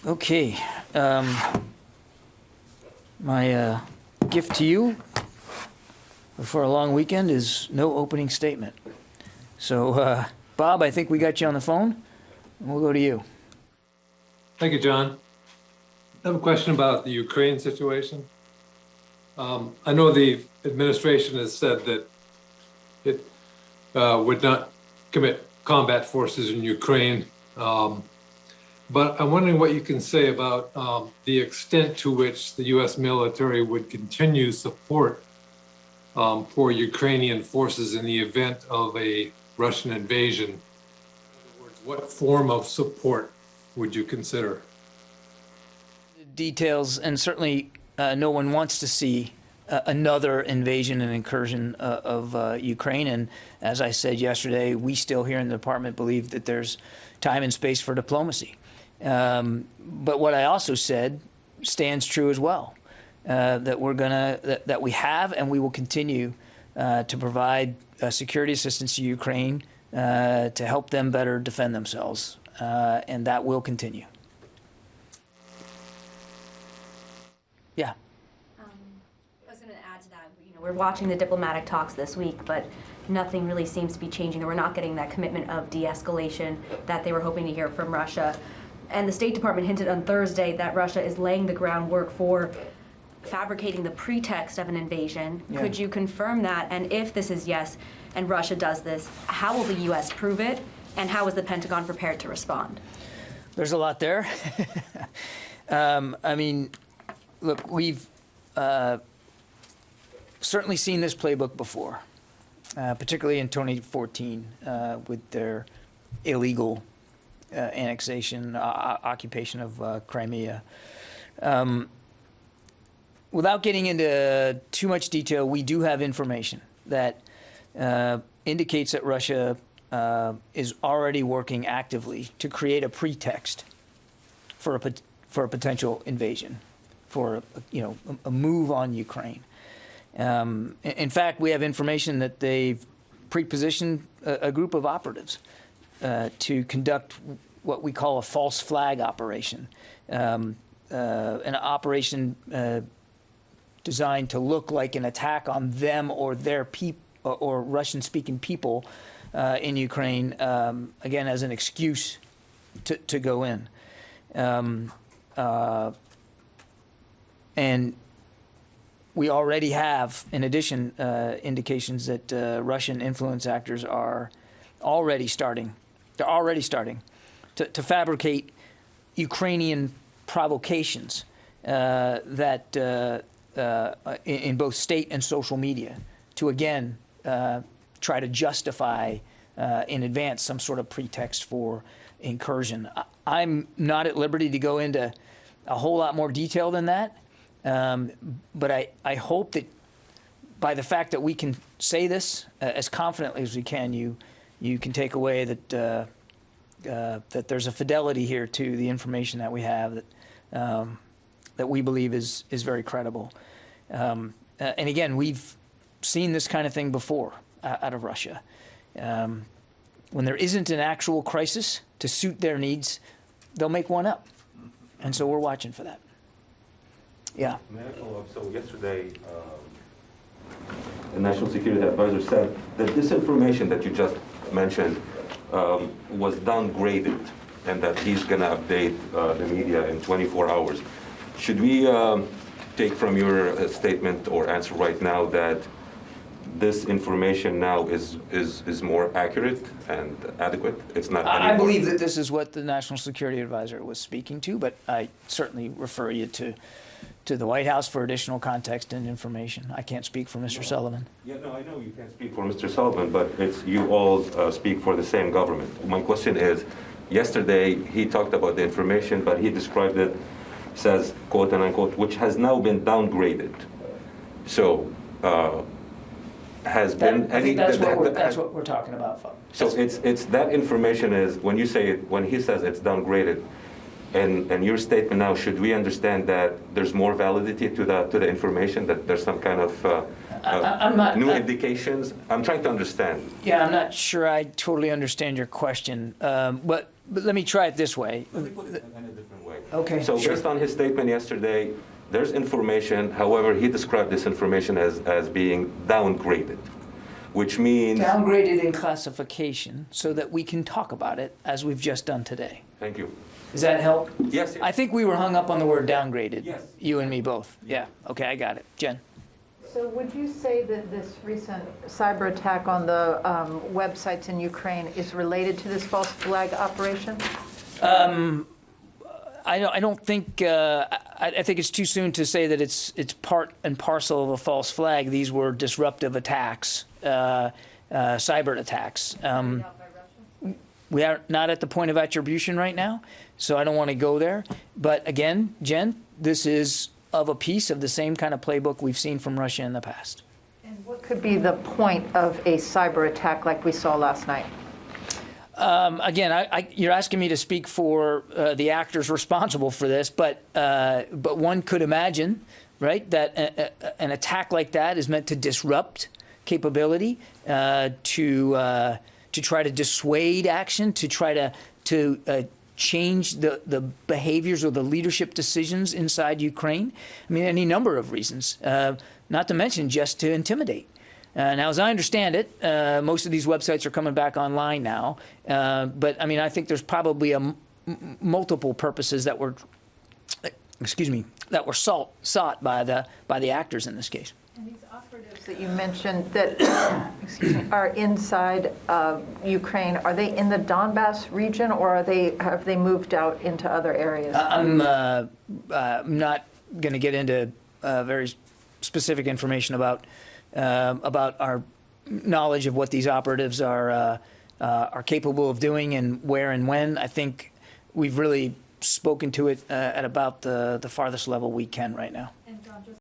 Okay. My gift to you for a long weekend is no opening statement. So, Bob, I think we got you on the phone. We'll go to you. Thank you, John. I have a question about the Ukraine situation. I know the administration has said that it would not commit combat forces in Ukraine, but I'm wondering what you can say about the extent to which the U.S. military would continue support for Ukrainian forces in the event of a Russian invasion. In other words, what form of support would you consider? Details, and certainly no one wants to see another invasion and incursion of Ukraine. And as I said yesterday, we still here in the department believe that there's time and space for diplomacy. But what I also said stands true as well, that we have and we will continue to provide security assistance to Ukraine to help them better defend themselves, and that will continue. Yeah. I was going to add to that. We're watching the diplomatic talks this week, but nothing really seems to be changing. We're not getting that commitment of de-escalation that they were hoping to hear from Russia. And the State Department hinted on Thursday that Russia is laying the groundwork for fabricating the pretext of an invasion. Yeah. Could you confirm that? And if this is yes, and Russia does this, how will the U.S. prove it? And how is the Pentagon prepared to respond? There's a lot there. I mean, look, we've certainly seen this playbook before, particularly in 2014 with their illegal annexation, occupation of Crimea. Without getting into too much detail, we do have information that indicates that Russia is already working actively to create a pretext for a potential invasion, for a move on Ukraine. In fact, we have information that they've pre-positioned a group of operatives to conduct what we call a false flag operation, an operation designed to look like an attack on them or their people or Russian-speaking people in Ukraine, again as an excuse to go in. And we already have, in addition, indications that Russian influence actors are already starting. They're already starting to fabricate Ukrainian provocations that in both state and social media to again try to justify in advance some sort of pretext for incursion. I'm not at liberty to go into a whole lot more detail than that. But I hope that by the fact that we can say this as confidently as we can, you can take away that that there's a fidelity here to the information that we have that we believe is very credible. And again, we've seen this kind of thing before out of Russia. When there isn't an actual crisis to suit their needs, they'll make one up. And so we're watching for that. Yeah. May I follow up? So yesterday, the National Security Advisor said that this information that you just mentioned was downgraded and that he's going to update the media in 24 hours. Should we take from your statement or answer right now that this information now is more accurate and adequate? It's not anymore. I believe that this is what the National Security Advisor was speaking to, but I certainly refer you to the White House for additional context and information. I can't speak for Mr. Sullivan. Yeah, no, I know you can't speak for Mr. Sullivan, but it's you all speak for the same government. My question is, yesterday he talked about the information, but he described it, says, quote and unquote, which has now been downgraded. So, has been any... That's what we're talking about, folks. So it's that information is, when you say it, when he says it's downgraded, and your statement now, should we understand that there's more validity to the information, that there's some kind of new indications? I'm trying to understand. Yeah, I'm not sure I totally understand your question. But but let me try it this way. Let me put it in a different way. Okay, So sure. based on his statement yesterday, there's information, however, he described this information as being downgraded, which means... Downgraded in classification so that we can talk about it as we've just done today. Thank you. Does that help? Yes, I think we were hung up on the word downgraded. Yes. You and me both. Yeah, okay, I got it. Jen? So would you say that this recent cyber attack on the websites in Ukraine is related to this false flag operation? I don't think, I think it's too soon to say that it's part and parcel of a false flag. These were disruptive attacks, cyber attacks. We are not at the point of attribution right now, so I don't want to go there. But again, Jen, this is of a piece of the same kind of playbook we've seen from Russia in the past. And what could be the point of a cyber attack like we saw last night? Again, you're asking me to speak for the actors responsible for this, but one could imagine, right, that an attack like that is meant to disrupt capability, to try to dissuade action, to try to change the behaviors or the leadership decisions inside Ukraine. I mean, any number of reasons, not to mention just to intimidate. Now, as I understand it, most of these websites are coming back online now. But I mean, I think there's probably multiple purposes that were, sought by the actors in this case. And these operatives that you mentioned that are inside Ukraine, are they in the Donbass region, or have they moved out into other areas? I'm not going to get into very specific information about our knowledge of what these operatives are capable of doing and where and when. I think we've really spoken to it at about the farthest level we can right now.